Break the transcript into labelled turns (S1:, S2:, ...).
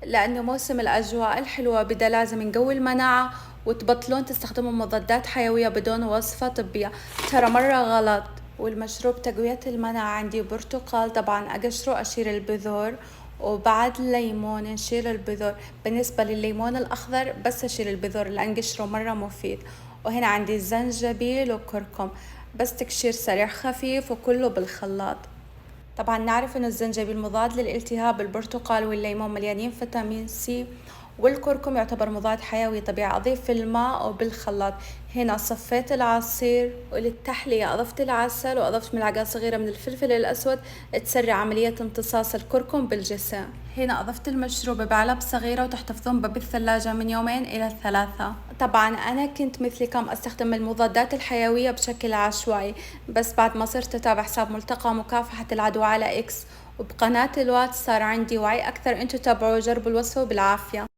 S1: لأنه موسم الأجواء الحلوة بدا لازم نقوي المناعة، وتبطلون تستخدموا مضادات حيوية بدون وصفة طبية، ترى مرة غلط. والمشروب تقوية المناعة عندي برتقال، طبعا أقشره أشيل البذور، وبعد ليمون نشيل البذور. بالنسبة لليمون الأخضر بس أشيل البذور لأن قشره مرة مفيد. وهنا عندي الزنجبيل وكركم، بس تقشير سريع خفيف وكله بالخلاط. طبعا نعرف انه الزنجبيل مضاد للالتهاب، البرتقال والليمون مليانين فيتامين سي، والكركم يعتبر مضاد حيوي طبيعي. اضيف في الماء وبالخلاط. هنا صفيت العصير، وللتحلية اضفت العسل واضفت ملعقة صغيرة من الفلفل الاسود تسرع عملية امتصاص الكركم بالجسم. هنا اضفت المشروب بعلب صغيرة وتحتفظون به بالثلاجة من 2 إلى 3. طبعا انا كنت مثلكم استخدم المضادات الحيوية بشكل عشوائي، بس بعد ما صرت اتابع حساب ملتقى مكافحة العدوى على اكس وبقناة الواتس صار عندي وعي اكثر. انتو تابعوا وجربوا الوصفة وبالعافية.